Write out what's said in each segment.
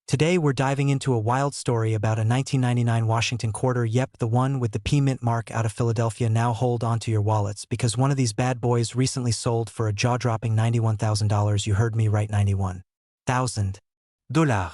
Today we're diving into a wild story about a 1999 Washington quarter. Yep, the one with the P mint mark out of Philadelphia. Now hold onto your wallets because one of these bad boys recently sold for a jaw-dropping $91,000. You heard me right, $91,000.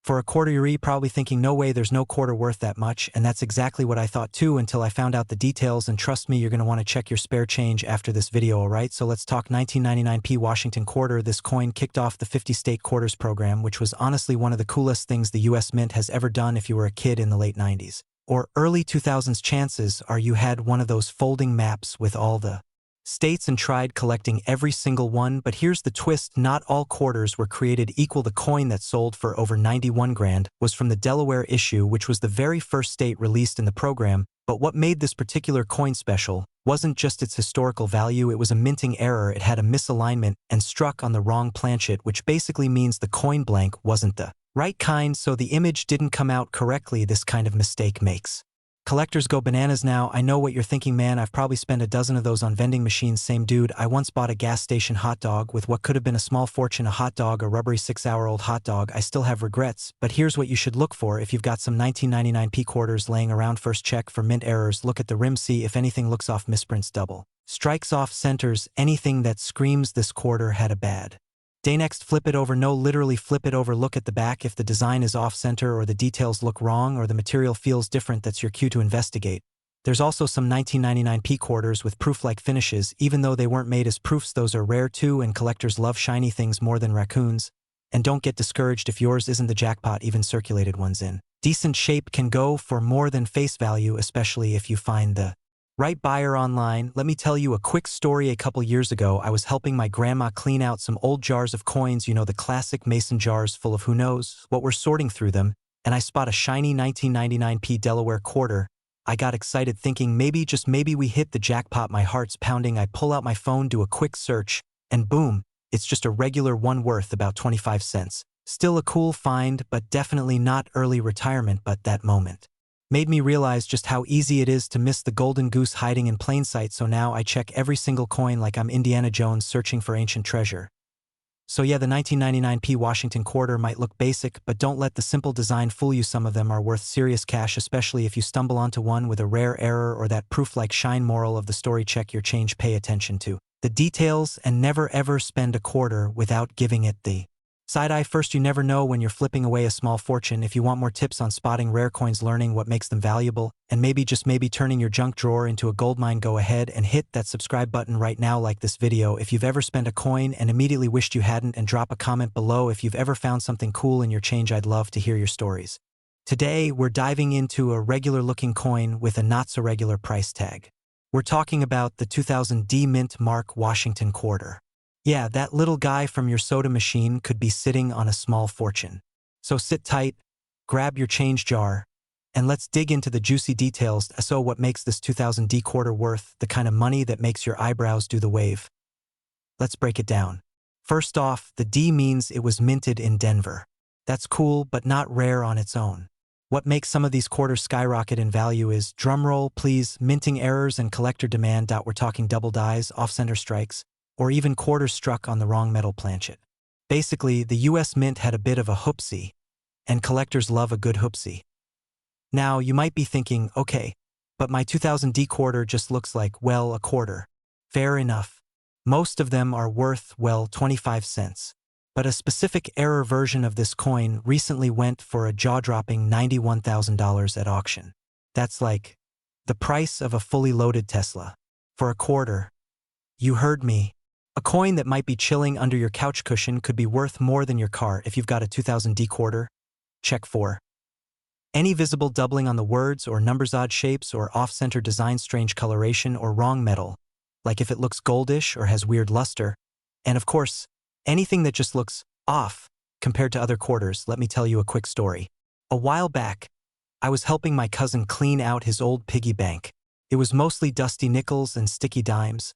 For a quarter, you're probably thinking, no way, there's no quarter worth that much, and that's exactly what I thought too until I found out the details, and trust me, you're going to want to check your spare change after this video, alright? So let's talk 1999 Washington quarter. This coin kicked off the 50-state quarters program, which was honestly one of the coolest things the US Mint has ever done if you were a kid in the late 90s. Or early 2000s, chances are you had one of those folding maps with all the states and tried collecting every single one, but here's the twist, not all quarters were created equal. The coin that sold for over 91 grand was from the Delaware issue, which was the very first state released in the program, but what made this particular coin special wasn't just its historical value, it was a minting error. It had a misalignment and struck on the wrong planchet, which basically means the coin blank wasn't the right kind, so the image didn't come out correctly. This kind of mistake makes collectors go bananas. Now, I know what you're thinking, man, I've probably spent a dozen of those on vending machines. Same dude, I once bought a gas station hot dog with what could have been a small fortune, a hot dog, a rubbery 6-hour-old hot dog. I still have regrets, but here's what you should look for if you've got some 1999 quarters laying around. First, check for mint errors. Look at the rim, see if anything looks off, misprints, double strikes, off centers, anything that screams this quarter had a bad day. Next, flip it over. No, literally flip it over. Look at the back. If the design is off-center or the details look wrong or the material feels different, that's your cue to investigate. There's also some 1999 quarters with proof-like finishes. Even though they weren't made as proofs, those are rare too, and collectors love shiny things more than raccoons. And don't get discouraged if yours isn't the jackpot. Even circulated ones in decent shape can go for more than face value, especially if you find the right buyer online. Let me tell you a quick story. A couple years ago, I was helping my grandma clean out some old jars of coins, you know, the classic mason jars full of who knows what. We're sorting through them, and I spot a shiny 1999 Delaware quarter. I got excited thinking maybe, just maybe, we hit the jackpot. My heart's pounding. I pull out my phone, do a quick search, and boom, it's just a regular one worth about 25 cents. Still a cool find, but definitely not early retirement. But that moment made me realize just how easy it is to miss the golden goose hiding in plain sight. So now I check every single coin like I'm Indiana Jones searching for ancient treasure. So yeah, the 1999 Washington quarter might look basic, but don't let the simple design fool you. Some of them are worth serious cash, especially if you stumble onto one with a rare error or that proof-like shine. Moral of the story, check your change, pay attention to the details, and never ever spend a quarter without giving it the side eye first. You never know when you're flipping away a small fortune. If you want more tips on spotting rare coins, learning what makes them valuable, and maybe, just maybe, turning your junk drawer into a goldmine, go ahead and hit that subscribe button right now. Like this video if you've ever spent a coin and immediately wished you hadn't, and drop a comment below if you've ever found something cool in your change. I'd love to hear your stories. Today, we're diving into a regular-looking coin with a not-so-regular price tag. We're talking about the 2000 D Mint Mark Washington quarter. Yeah, that little guy from your soda machine could be sitting on a small fortune. So sit tight, grab your change jar, and let's dig into the juicy details. So what makes this 2000 D quarter worth the kind of money that makes your eyebrows do the wave? Let's break it down. First off, the D means it was minted in Denver. That's cool, but not rare on its own. What makes some of these quarters skyrocket in value is, drumroll please, minting errors and collector demand. We're talking double dies, off-center strikes, or even quarters struck on the wrong metal planchet. Basically, the US Mint had a bit of a hoopsie, and collectors love a good hoopsie. Now, you might be thinking, okay, but my 2000 D quarter just looks like, well, a quarter. Fair enough. Most of them are worth, well, 25 cents. But a specific error version of this coin recently went for a jaw-dropping $91,000 at auction. That's like the price of a fully loaded Tesla. For a quarter. You heard me. A coin that might be chilling under your couch cushion could be worth more than your car. If you've got a 2000 D quarter, check for any visible doubling on the words or numbers, odd shapes or off-center design, strange coloration or wrong metal, like if it looks goldish or has weird luster, and of course, anything that just looks off compared to other quarters. Let me tell you a quick story. A while back, I was helping my cousin clean out his old piggy bank. It was mostly dusty nickels and sticky dimes.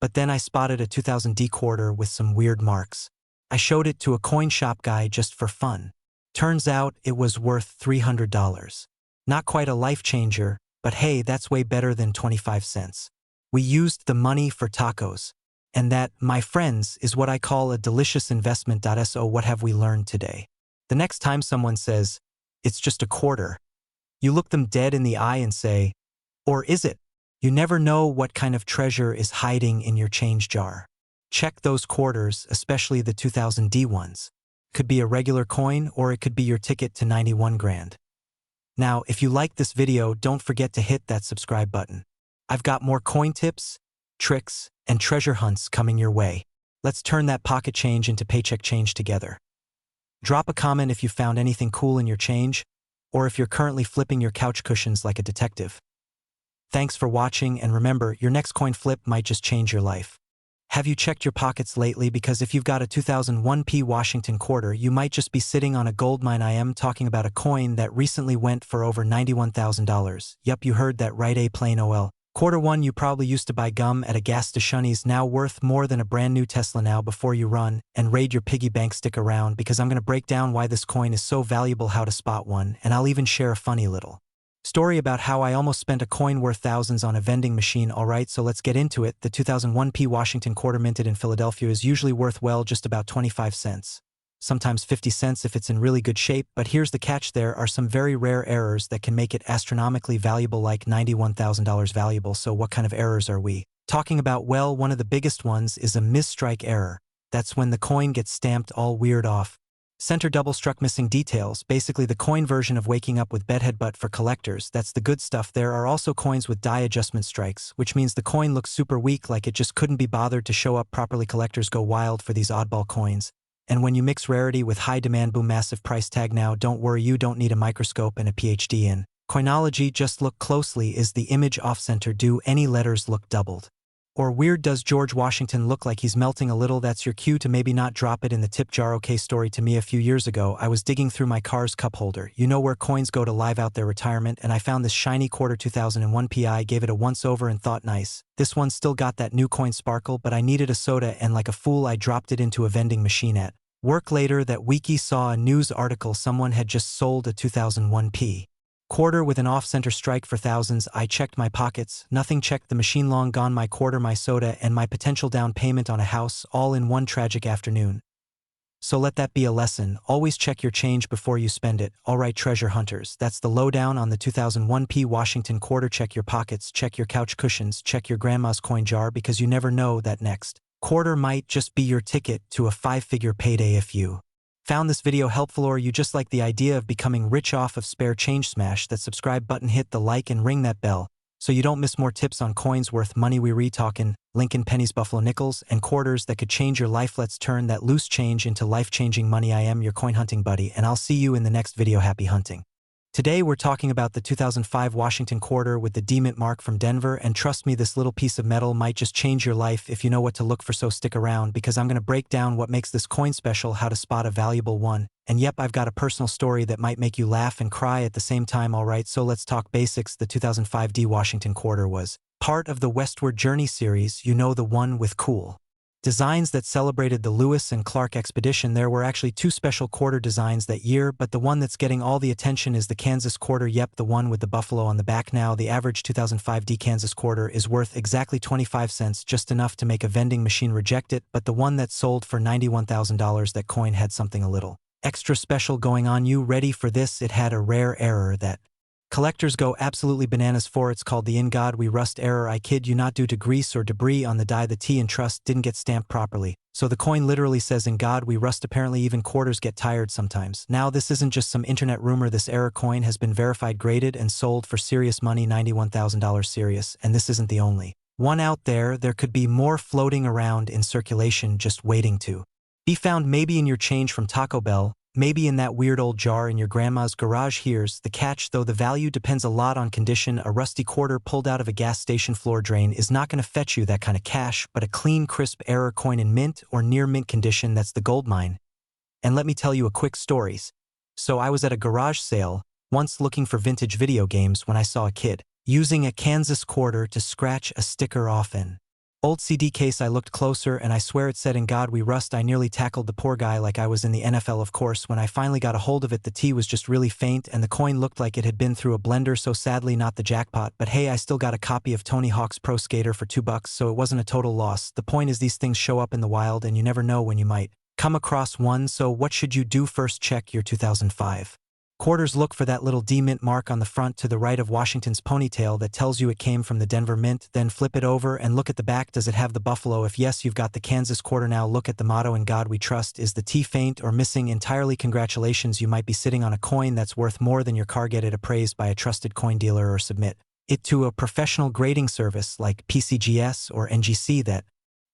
But then I spotted a 2000 D quarter with some weird marks. I showed it to a coin shop guy just for fun. Turns out it was worth $300. Not quite a life changer, but hey, that's way better than 25 cents. We used the money for tacos. And that, my friends, is what I call a delicious investment. So what have we learned today? The next time someone says, "It's just a quarter," you look them dead in the eye and say, "Or is it?" You never know what kind of treasure is hiding in your change jar. Check those quarters, especially the 2000D ones. Could be a regular coin or it could be your ticket to 91 grand. Now, if you like this video, don't forget to hit that subscribe button. I've got more coin tips, tricks, and treasure hunts coming your way. Let's turn that pocket change into paycheck change together. Drop a comment if you found anything cool in your change, or if you're currently flipping your couch cushions like a detective. Thanks for watching, and remember, your next coin flip might just change your life. Have you checked your pockets lately? Because if you've got a 2001p Washington quarter, you might just be sitting on a goldmine. I am talking about a coin that recently went for over $91,000. Yup, you heard that right, a plain OL. Quarter one you probably used to buy gum at a gas station is now worth more than a brand new Tesla. Now, before you run and raid your piggy bank, stick around, because I'm going to break down why this coin is so valuable, how to spot one, and I'll even share a funny little story about how I almost spent a coin worth thousands on a vending machine. Alright, so let's get into it. The 2001p Washington quarter minted in Philadelphia is usually worth, well, just about 25 cents. Sometimes 50 cents if it's in really good shape, but here's the catch: there are some very rare errors that can make it astronomically valuable, like $91,000 valuable. So what kind of errors are we talking about? Well, one of the biggest ones is a misstrike error. That's when the coin gets stamped all weird off. Center double struck, missing details, basically the coin version of waking up with bedhead. But for collectors, that's the good stuff. There are also coins with die adjustment strikes, which means the coin looks super weak, like it just couldn't be bothered to show up properly. Collectors go wild for these oddball coins. And when you mix rarity with high demand, boom, massive price tag. Now, don't worry, you don't need a microscope and a PhD in coinology. Just look closely. Is the image off-center? Do any letters look doubled or weird? Does George Washington look like he's melting a little? That's your cue to maybe not drop it in the tip jar. Okay, story to me a few years ago. I was digging through my car's cup holder. You know where coins go to live out their retirement, and I found this shiny quarter 2001 PI. Gave it a once over and thought, nice. This one still got that new coin sparkle, but I needed a soda, and like a fool I dropped it into a vending machine at work. Later that week, saw a news article someone had just sold a 2001p quarter with an off-center strike for thousands. I checked my pockets, nothing. Checked the machine, long gone. My quarter, my soda, and my potential down payment on a house, all in one tragic afternoon. So let that be a lesson. Always check your change before you spend it. Alright, treasure hunters, that's the lowdown on the 2001p Washington quarter. Check your pockets, check your couch cushions, check your grandma's coin jar, because you never know, that next quarter might just be your ticket to a 5-figure payday. If you found this video helpful, or you just like the idea of becoming rich off of spare change, smash that subscribe button, hit the like, and ring that bell so you don't miss more tips on coins worth money. We re-talkin' Lincoln pennies, buffalo nickels, and quarters that could change your life. Let's turn that loose change into life-changing money. I am your coin hunting buddy, and I'll see you in the next video. Happy hunting. Today we're talking about the 2005 Washington quarter with the D-mint mark from Denver, and trust me, this little piece of metal might just change your life if you know what to look for. So stick around, because I'm going to break down what makes this coin special, how to spot a valuable one, and yep, I've got a personal story that might make you laugh and cry at the same time. Alright, so let's talk basics. The 2005 D Washington quarter was part of the Westward Journey series, you know, the one with cool designs that celebrated the Lewis and Clark expedition. There were actually two special quarter designs that year, but the one that's getting all the attention is the Kansas quarter. Yep, the one with the buffalo on the back. Now, the average 2005D Kansas quarter is worth exactly 25 cents, just enough to make a vending machine reject it, but the one that sold for $91,000, that coin had something a little extra special going on. You ready for this? It had a rare error that collectors go absolutely bananas for. It's called the "In God We Rust" error. I kid you not, due to grease or debris on the die, the T in trust didn't get stamped properly. So the coin literally says "In God We Rust." Apparently even quarters get tired sometimes. Now, this isn't just some internet rumor. This error coin has been verified, graded, and sold for serious money, $91,000 serious. And this isn't the only one out there. There could be more floating around in circulation, just waiting to be found. Maybe in your change from Taco Bell, maybe in that weird old jar in your grandma's garage. Here's the catch, though: the value depends a lot on condition. A rusty quarter pulled out of a gas station floor drain is not going to fetch you that kind of cash, but a clean, crisp error coin in mint or near mint condition, that's the gold mine. And let me tell you a quick story. So I was at a garage sale once looking for vintage video games when I saw a kid using a Kansas quarter to scratch a sticker off an old CD case. I looked closer, and I swear it said "In God We Rust." I nearly tackled the poor guy like I was in the NFL. Of course, when I finally got a hold of it, the T was just really faint, and the coin looked like it had been through a blender. So sadly, not the jackpot, but hey, I still got a copy of Tony Hawk's Pro Skater for $2, so it wasn't a total loss. The point is, these things show up in the wild, and you never know when you might come across one, so what should you do first? Check your 2005 quarters. Look for that little D mint mark on the front to the right of Washington's ponytail that tells you it came from the Denver Mint. Then flip it over and look at the back. Does it have the buffalo? If yes, you've got the Kansas quarter. Now look at the motto, "In God We Trust." Is the T faint or missing entirely? Congratulations, you might be sitting on a coin that's worth more than your car. Get it appraised by a trusted coin dealer or submit it to a professional grading service like PCGS or NGC. That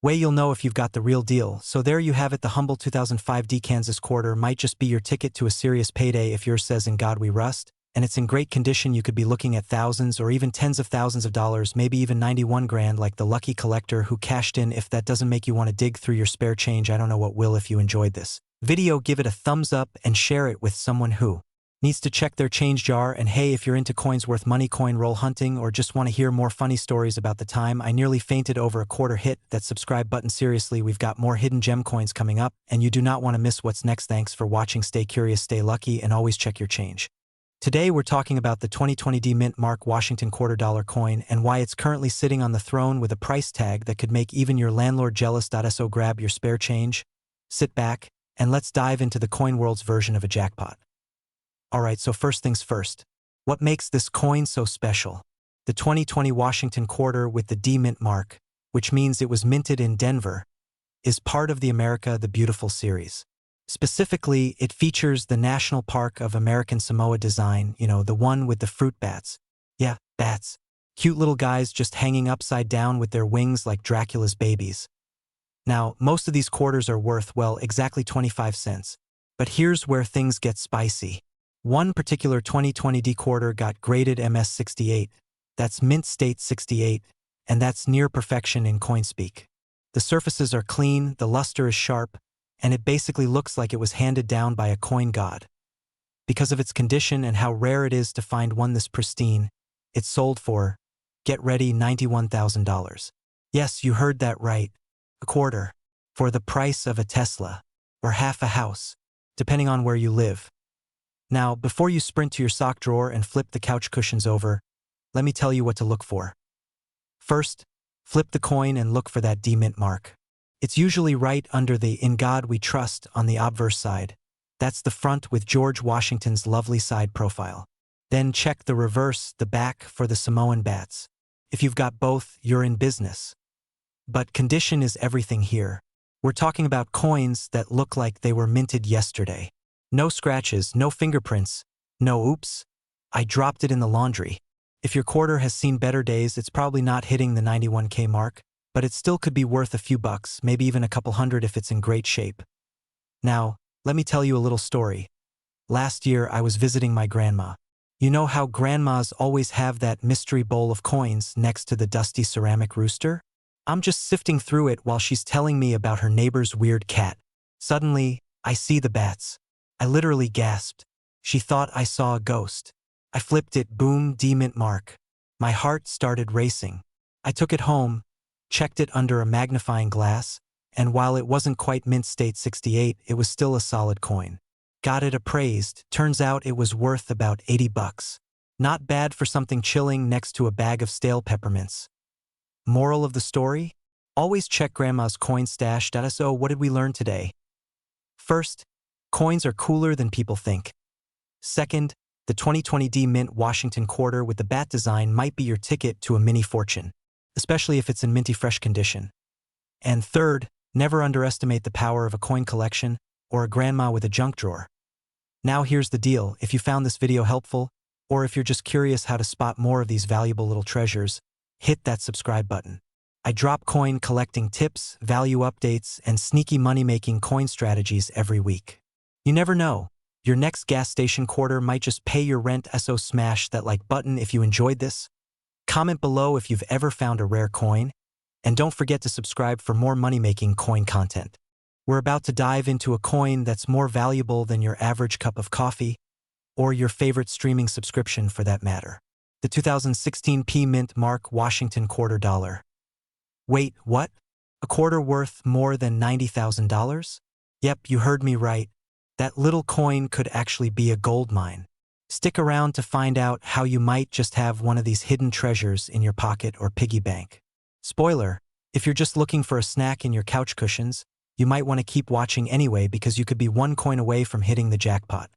way you'll know if you've got the real deal. So there you have it. The humble 2005 D Kansas quarter might just be your ticket to a serious payday if yours says "In God We Rust," and it's in great condition. You could be looking at thousands or even tens of thousands of dollars, maybe even 91 grand like the lucky collector who cashed in. If that doesn't make you want to dig through your spare change, I don't know what will. If you enjoyed this video, give it a thumbs up and share it with someone who needs to check their change jar. And hey, if you're into coins worth money, coin roll hunting, or just want to hear more funny stories about the time I nearly fainted over a quarter, hit that subscribe button. Seriously, we've got more hidden gem coins coming up, and you do not want to miss what's next. Thanks for watching. Stay curious, stay lucky, and always check your change. Today we're talking about the 2020 D Mint Mark Washington $quarter coin and why it's currently sitting on the throne with a price tag that could make even your landlord jealous. So grab your spare change, sit back, and let's dive into the coin world's version of a jackpot. Alright, so first things first. What makes this coin so special? The 2020 Washington quarter with the D Mint mark, which means it was minted in Denver, is part of the America the Beautiful series. Specifically, it features the National Park of American Samoa design, the one with the fruit bats. Yeah, bats. Cute little guys just hanging upside down with their wings like Dracula's babies. Now, most of these quarters are worth, well, exactly 25 cents. But here's where things get spicy. One particular 2020 D quarter got graded MS68, that's Mint State 68, and that's near perfection in coin speak. The surfaces are clean, the luster is sharp, and it basically looks like it was handed down by a coin god. Because of its condition and how rare it is to find one this pristine, it's sold for, get ready, $91,000. Yes, you heard that right, a quarter, for the price of a Tesla, or half a house, depending on where you live. Now, before you sprint to your sock drawer and flip the couch cushions over, let me tell you what to look for. First, flip the coin and look for that D Mint mark. It's usually right under the "In God We Trust" on the obverse side. That's the front with George Washington's lovely side profile. Then check the reverse, the back, for the Samoan bats. If you've got both, you're in business. But condition is everything here. We're talking about coins that look like they were minted yesterday. No scratches, no fingerprints, no "oops, I dropped it in the laundry." If your quarter has seen better days, it's probably not hitting the 91K mark, but it still could be worth a few bucks, maybe even a couple hundred if it's in great shape. Now, let me tell you a little story. Last year, I was visiting my grandma. You know how grandmas always have that mystery bowl of coins next to the dusty ceramic rooster? I'm just sifting through it while she's telling me about her neighbor's weird cat. Suddenly, I see the bats. I literally gasped. She thought I saw a ghost. I flipped it, boom, D Mint mark. My heart started racing. I took it home, checked it under a magnifying glass, and while it wasn't quite Mint State 68, it was still a solid coin. Got it appraised. Turns out it was worth about 80 bucks. Not bad for something chilling next to a bag of stale peppermints. Moral of the story? Always check grandma's coin stash. So what did we learn today? First, coins are cooler than people think. Second, the 2020 D Mint Washington quarter with the bat design might be your ticket to a mini fortune, especially if it's in minty fresh condition. And third, never underestimate the power of a coin collection or a grandma with a junk drawer. Now here's the deal. If you found this video helpful, or if you're just curious how to spot more of these valuable little treasures, hit that subscribe button. I drop coin collecting tips, value updates, and sneaky money-making coin strategies every week. You never know. Your next gas station quarter might just pay your rent. So smash that like button if you enjoyed this. Comment below if you've ever found a rare coin. And don't forget to subscribe for more money-making coin content. We're about to dive into a coin that's more valuable than your average cup of coffee, or your favorite streaming subscription for that matter. The 2016 P Mint Mark Washington $quarter. Wait, what? A quarter worth more than $90,000? Yep, you heard me right. That little coin could actually be a gold mine. Stick around to find out how you might just have one of these hidden treasures in your pocket or piggy bank. Spoiler, if you're just looking for a snack in your couch cushions, you might want to keep watching anyway because you could be one coin away from hitting the jackpot.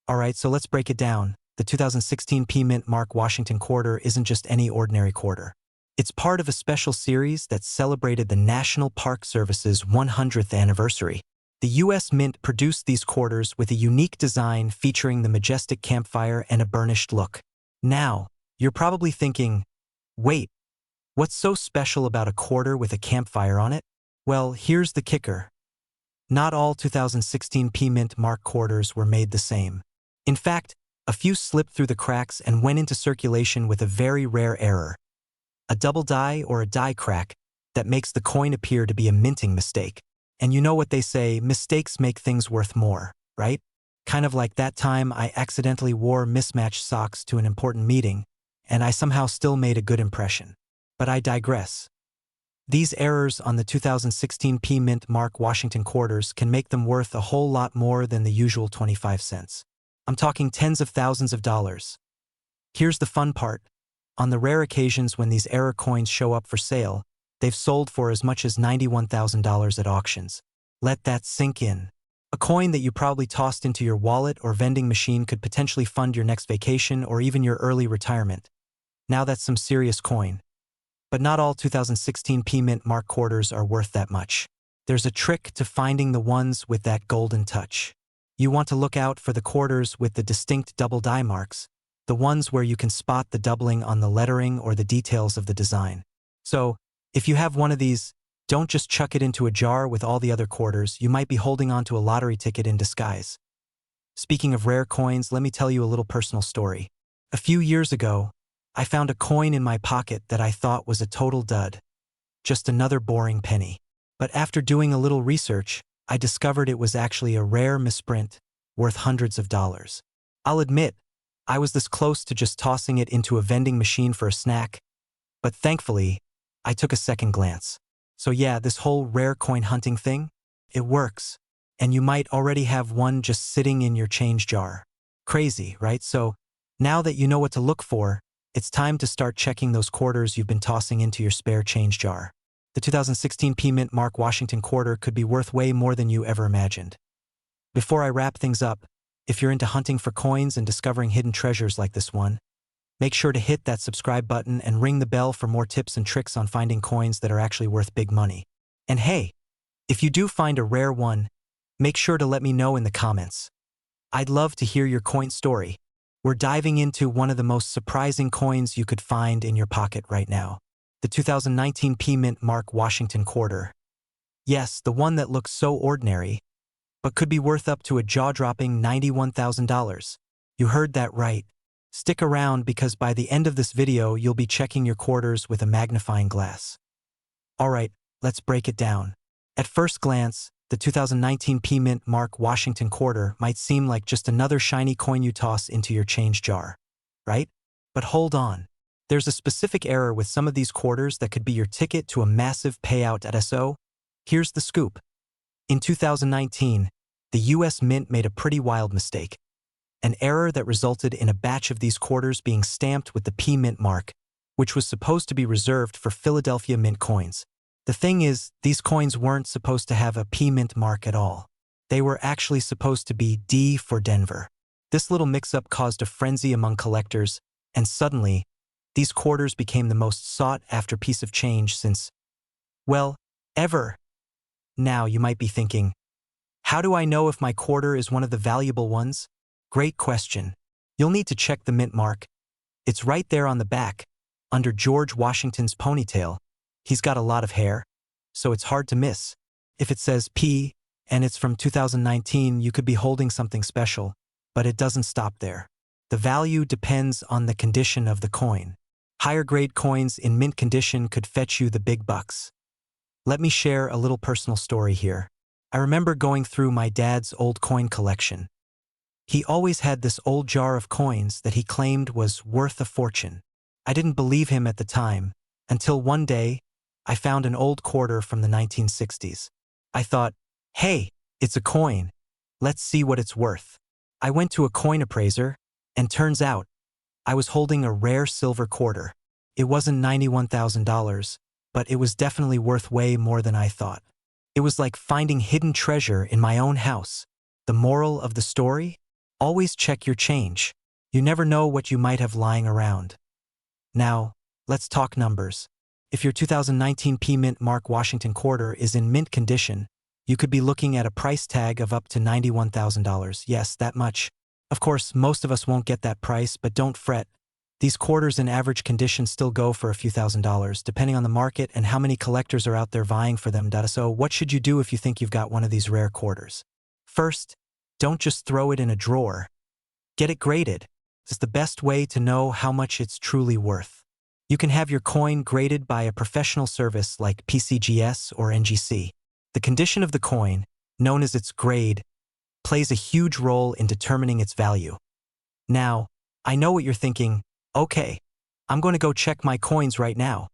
Alright, so let's break it down. The 2016 P Mint Mark Washington quarter isn't just any ordinary quarter. It's part of a special series that celebrated the National Park Service's 100th anniversary. The U.S. Mint produced these quarters with a unique design featuring the majestic campfire and a burnished look. Now, you're probably thinking, wait, what's so special about a quarter with a campfire on it? Well, here's the kicker. Not all 2016 P Mint Mark quarters were made the same. In fact, a few slipped through the cracks and went into circulation with a very rare error. A double die or a die crack that makes the coin appear to be a minting mistake. And you know what they say, mistakes make things worth more, right? Kind of like that time I accidentally wore mismatched socks to an important meeting, and I somehow still made a good impression. But I digress. These errors on the 2016 P Mint Mark Washington quarters can make them worth a whole lot more than the usual 25 cents. I'm talking tens of thousands of dollars. Here's the fun part. On the rare occasions when these error coins show up for sale, they've sold for as much as $91,000 at auctions. Let that sink in. A coin that you probably tossed into your wallet or vending machine could potentially fund your next vacation or even your early retirement. Now that's some serious coin. But not all 2016 P Mint Mark quarters are worth that much. There's a trick to finding the ones with that golden touch. You want to look out for the quarters with the distinct double die marks, the ones where you can spot the doubling on the lettering or the details of the design. So, if you have one of these, don't just chuck it into a jar with all the other quarters, you might be holding on to a lottery ticket in disguise. Speaking of rare coins, let me tell you a little personal story. A few years ago, I found a coin in my pocket that I thought was a total dud. Just another boring penny. But after doing a little research, I discovered it was actually a rare misprint, worth hundreds of dollars. I'll admit, I was this close to just tossing it into a vending machine for a snack, but thankfully, I took a second glance. So yeah, this whole rare coin hunting thing, it works. And you might already have one just sitting in your change jar. Crazy, right? So, now that you know what to look for, it's time to start checking those quarters you've been tossing into your spare change jar. The 2016 P Mint Mark Washington quarter could be worth way more than you ever imagined. Before I wrap things up, if you're into hunting for coins and discovering hidden treasures like this one, make sure to hit that subscribe button and ring the bell for more tips and tricks on finding coins that are actually worth big money. And hey, if you do find a rare one, make sure to let me know in the comments. I'd love to hear your coin story. We're diving into one of the most surprising coins you could find in your pocket right now. The 2019 P Mint Mark Washington quarter. Yes, the one that looks so ordinary, but could be worth up to a jaw-dropping $91,000. You heard that right. Stick around because by the end of this video, you'll be checking your quarters with a magnifying glass. Alright, let's break it down. At first glance, the 2019 P Mint Mark Washington quarter might seem like just another shiny coin you toss into your change jar, right? But hold on. There's a specific error with some of these quarters that could be your ticket to a massive payout at SO. Here's the scoop. In 2019, the US Mint made a pretty wild mistake. An error that resulted in a batch of these quarters being stamped with the P Mint mark, which was supposed to be reserved for Philadelphia Mint coins. The thing is, these coins weren't supposed to have a P Mint mark at all. They were actually supposed to be D for Denver. This little mix-up caused a frenzy among collectors, and suddenly, these quarters became the most sought-after piece of change since, well, ever. Now you might be thinking, how do I know if my quarter is one of the valuable ones? Great question. You'll need to check the mint mark. It's right there on the back, under George Washington's ponytail. He's got a lot of hair, so it's hard to miss. If it says P, and it's from 2019, you could be holding something special, but it doesn't stop there. The value depends on the condition of the coin. Higher grade coins in mint condition could fetch you the big bucks. Let me share a little personal story here. I remember going through my dad's old coin collection. He always had this old jar of coins that he claimed was worth a fortune. I didn't believe him at the time, until one day, I found an old quarter from the 1960s. I thought, hey, it's a coin. Let's see what it's worth. I went to a coin appraiser, and turns out, I was holding a rare silver quarter. It wasn't $91,000, but it was definitely worth way more than I thought. It was like finding hidden treasure in my own house. The moral of the story? Always check your change. You never know what you might have lying around. Now, let's talk numbers. If your 2019 P Mint Mark Washington quarter is in mint condition, you could be looking at a price tag of up to $91,000. Yes, that much. Of course, most of us won't get that price, but don't fret. These quarters in average condition still go for a few $1,000s, depending on the market and how many collectors are out there vying for them. So what should you do if you think you've got one of these rare quarters? First, don't just throw it in a drawer. Get it graded. It's the best way to know how much it's truly worth. You can have your coin graded by a professional service like PCGS or NGC. The condition of the coin, known as its grade, plays a huge role in determining its value. Now, I know what you're thinking. Okay, I'm going to go check my coins right now.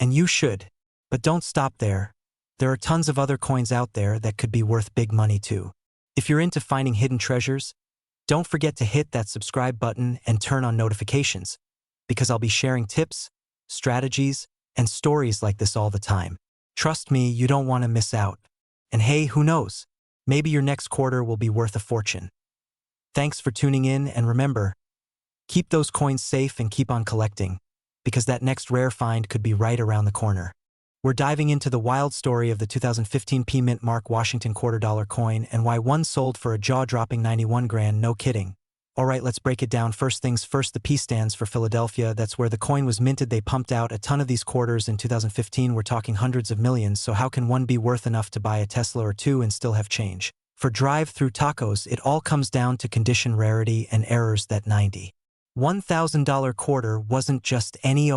And you should. But don't stop there. There are tons of other coins out there that could be worth big money too. If you're into finding hidden treasures, don't forget to hit that subscribe button and turn on notifications, because I'll be sharing tips, strategies, and stories like this all the time. Trust me, you don't want to miss out. And hey, who knows? Maybe your next quarter will be worth a fortune. Thanks for tuning in, and remember, keep those coins safe and keep on collecting, because that next rare find could be right around the corner. We're diving into the wild story of the 2015 P Mint Mark Washington $quarter coin and why one sold for a jaw-dropping 91 grand, no kidding. Alright, let's break it down. First things first, the P stands for Philadelphia. That's where the coin was minted. They pumped out a ton of these quarters in 2015. We're talking hundreds of millions, so how can one be worth enough to buy a Tesla or two and still have change? For drive-through tacos, it all comes down to condition, rarity, and errors. That $1,000 quarter wasn't just any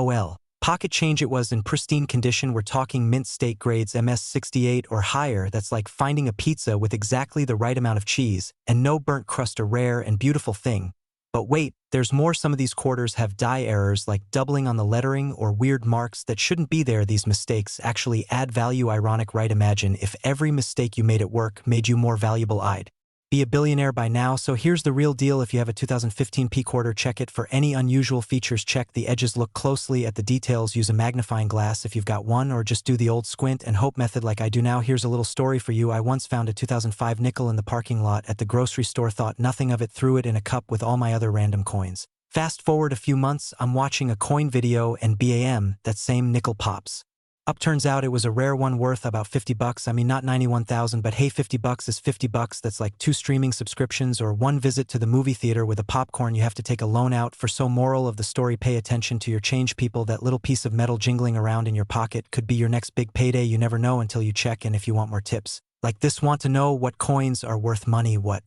pocket change. It was in pristine condition. We're talking mint state grades MS68 or higher. That's like finding a pizza with exactly the right amount of cheese and no burnt crust, a rare and beautiful thing. But wait, there's more. Some of these quarters have die errors like doubling on the lettering or weird marks that shouldn't be there. These mistakes actually add value. Ironic, right? Imagine if every mistake you made at work made you more valuable. I'd be a billionaire by now. So here's the real deal. If you have a 2015 P quarter, check it for any unusual features. Check the edges, look closely at the details, use a magnifying glass if you've got one, or just do the old squint and hope method like I do now. Here's a little story for you. I once found a 2005 nickel in the parking lot at the grocery store, thought nothing of it, threw it in a cup with all my other random coins. Fast forward a few months, I'm watching a coin video and bam, that same nickel pops up. Turns out it was a rare one worth about $50. I mean, not 91,000, but hey, $50 is $50. That's like 2 streaming subscriptions or 1 visit to the movie theater with a popcorn you have to take a loan out for. So moral of the story, pay attention to your change, people. That little piece of metal jingling around in your pocket could be your next big payday. You never know until you check. And if you want more tips like this, want to know what coins are worth money, what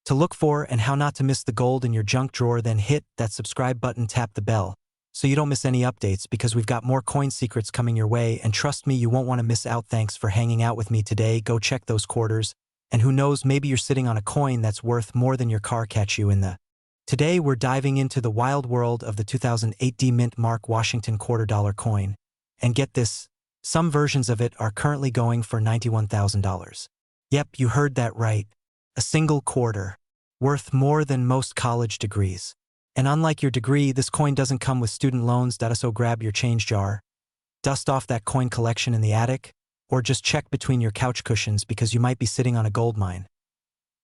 to look for, and how not to miss the gold in your junk drawer, then hit that subscribe button, tap the bell, so you don't miss any updates, because we've got more coin secrets coming your way, and trust me, you won't want to miss out. Thanks for hanging out with me today. Go check those quarters, and who knows, maybe you're sitting on a coin that's worth more than your car. Catch you in the. Today we're diving into the wild world of the 2008 D Mint Mark Washington $quarter coin, and get this, some versions of it are currently going for $91,000. Yep, you heard that right. A single quarter, worth more than most college degrees. And unlike your degree, this coin doesn't come with student loans. So grab your change jar, dust off that coin collection in the attic, or just check between your couch cushions, because you might be sitting on a gold mine.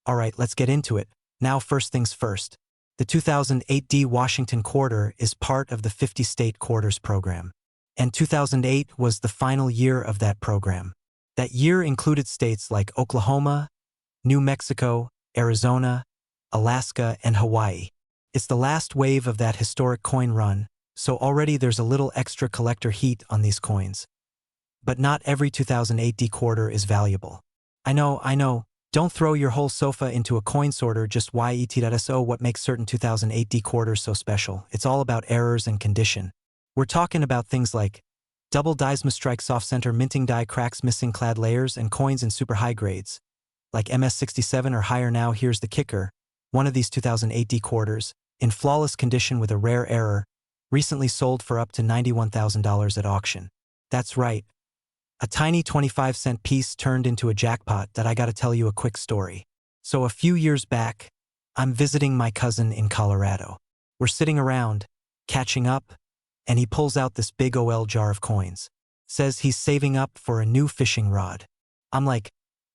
Alright, let's get into it. Now, first things first. The 2008 D Washington quarter is part of the 50-state quarters program. And 2008 was the final year of that program. That year included states like Oklahoma, New Mexico, Arizona, Alaska, and Hawaii. It's the last wave of that historic coin run, so already there's a little extra collector heat on these coins. But not every 2008 D quarter is valuable. I know, don't throw your whole sofa into a coin sorter. Just so what makes certain 2008 D quarters so special? It's all about errors and condition. We're talking about things like double dies, strike, soft center, minting die, cracks, missing clad layers, and coins in super high grades, like MS67 or higher. Now here's the kicker. One of these 2008 D quarters, in flawless condition with a rare error, recently sold for up to $91,000 at auction. That's right. A tiny 25-cent piece turned into a jackpot. That I gotta tell you a quick story. So a few years back, I'm visiting my cousin in Colorado. We're sitting around, catching up, and he pulls out this big ol' jar of coins. Says he's saving up for a new fishing rod. I'm like,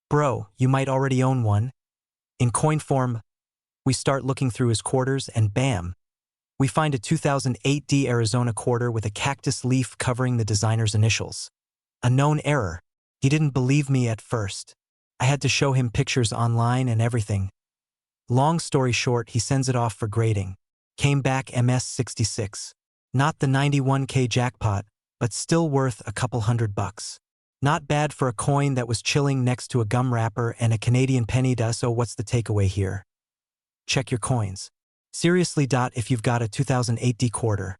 bro, you might already own one. In coin form, we start looking through his quarters and bam, we find a 2008 D Arizona quarter with a cactus leaf covering the designer's initials. A known error. He didn't believe me at first. I had to show him pictures online and everything. Long story short, he sends it off for grading. Came back MS-66. Not the 91K jackpot, but still worth a couple $100. Not bad for a coin that was chilling next to a gum wrapper and a Canadian penny. So what's the takeaway here? Check your coins. Seriously. If you've got a 2008 D quarter,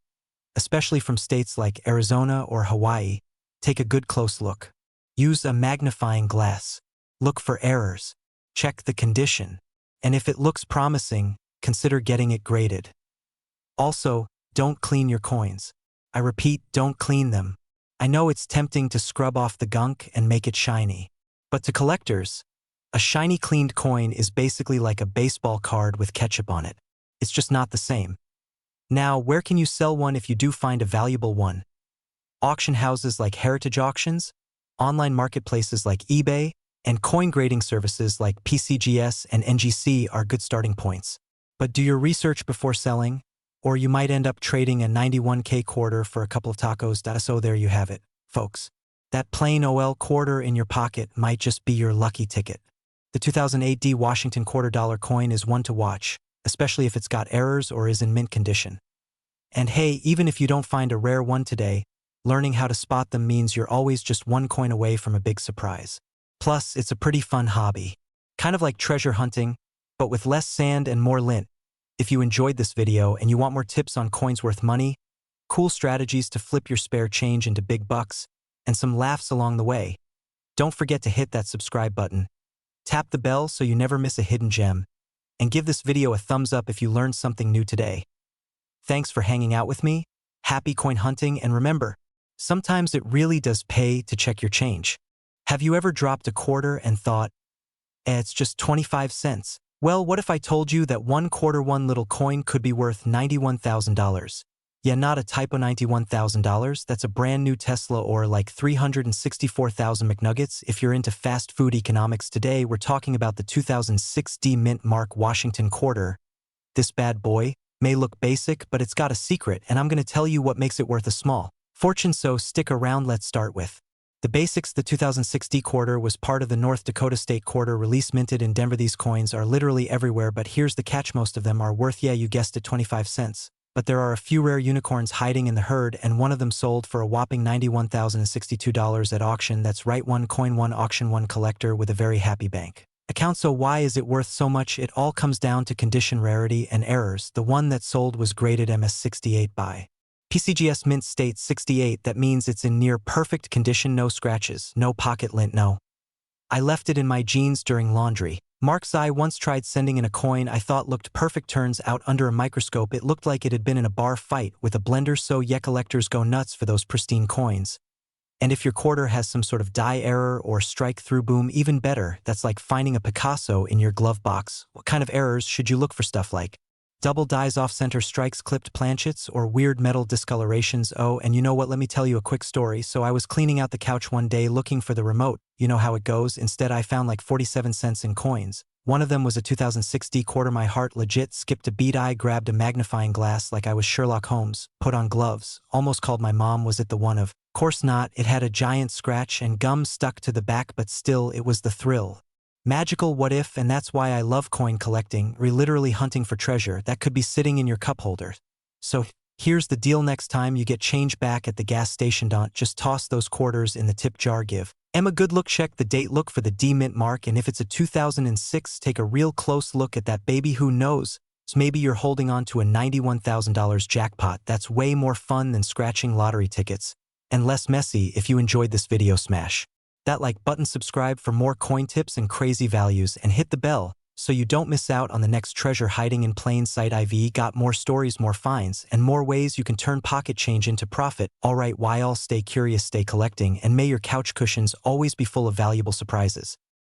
especially from states like Arizona or Hawaii, take a good close look. Use a magnifying glass. Look for errors. Check the condition. And if it looks promising, consider getting it graded. Also, don't clean your coins. I repeat, don't clean them. I know it's tempting to scrub off the gunk and make it shiny. But to collectors, a shiny cleaned coin is basically like a baseball card with ketchup on it. It's just not the same. Now, where can you sell one if you do find a valuable one? Auction houses like Heritage Auctions, online marketplaces like eBay, and coin grading services like PCGS and NGC are good starting points. But do your research before selling, or you might end up trading a 91K quarter for a couple of tacos. So there you have it, folks. That plain OL quarter in your pocket might just be your lucky ticket. The 2008 D Washington $quarter coin is one to watch, especially if it's got errors or is in mint condition. And hey, even if you don't find a rare one today, learning how to spot them means you're always just one coin away from a big surprise. Plus, it's a pretty fun hobby. Kind of like treasure hunting, but with less sand and more lint. If you enjoyed this video and you want more tips on coins worth money, cool strategies to flip your spare change into big bucks, and some laughs along the way, don't forget to hit that subscribe button, tap the bell so you never miss a hidden gem, and give this video a thumbs up if you learned something new today. Thanks for hanging out with me, happy coin hunting, and remember, sometimes it really does pay to check your change. Have you ever dropped a quarter and thought, it's just 25 cents? Well, what if I told you that one little coin could be worth $91,000? Yeah, not a typo $91,000, that's a brand new Tesla or like 364,000 McNuggets. If you're into fast food economics today, we're talking about the 2006 D Mint Mark Washington quarter. This bad boy may look basic, but it's got a secret, and I'm going to tell you what makes it worth a small fortune, so stick around. Let's start with the basics. The 2006 D quarter was part of the North Dakota State quarter release, minted in Denver. These coins are literally everywhere, but here's the catch: most of them are worth, yeah, you guessed it, 25 cents. But there are a few rare unicorns hiding in the herd, and one of them sold for a whopping $91,062 at auction. That's right, one coin, one auction, one collector with a very happy bank account. So why is it worth so much? It all comes down to condition, rarity, and errors. The one that sold was graded MS-68 by PCGS Mint State 68. That means it's in near perfect condition, no scratches, no pocket lint, no. I left it in my jeans during laundry. Mark's I once tried sending in a coin I thought looked perfect. Turns out under a microscope it looked like it had been in a bar fight with a blender. So yeah, collectors go nuts for those pristine coins. And if your quarter has some sort of die error or strike through, boom, even better. That's like finding a Picasso in your glove box. What kind of errors should you look for? Stuff like double dies, off-center strikes, clipped planchets, or weird metal discolorations. Oh, and you know what? Let me tell you a quick story. So I was cleaning out the couch one day looking for the remote. You know how it goes. Instead, I found like 47 cents in coins. One of them was a 2006 D quarter. My heart legit skipped a beat. I grabbed a magnifying glass like I was Sherlock Holmes, put on gloves, almost called my mom. Was it the one? Of course not. It had a giant scratch and gum stuck to the back, but still, it was the thrill. Magical what if, and that's why I love coin collecting, literally hunting for treasure that could be sitting in your cup holder. So here's the deal: next time you get change back at the gas station, don't just toss those quarters in the tip jar. Give them a good look, check the date, look for the D Mint mark, and if it's a 2006, take a real close look at that baby. Who knows? So maybe you're holding on to a $91,000 jackpot. That's way more fun than scratching lottery tickets, and less messy. If you enjoyed this video, smash that like button, subscribe for more coin tips and crazy values, and hit the bell so you don't miss out on the next treasure hiding in plain sight. I've got more stories, more finds, and more ways you can turn pocket change into profit. Alright, y'all, stay curious, stay collecting, and may your couch cushions always be full of valuable surprises.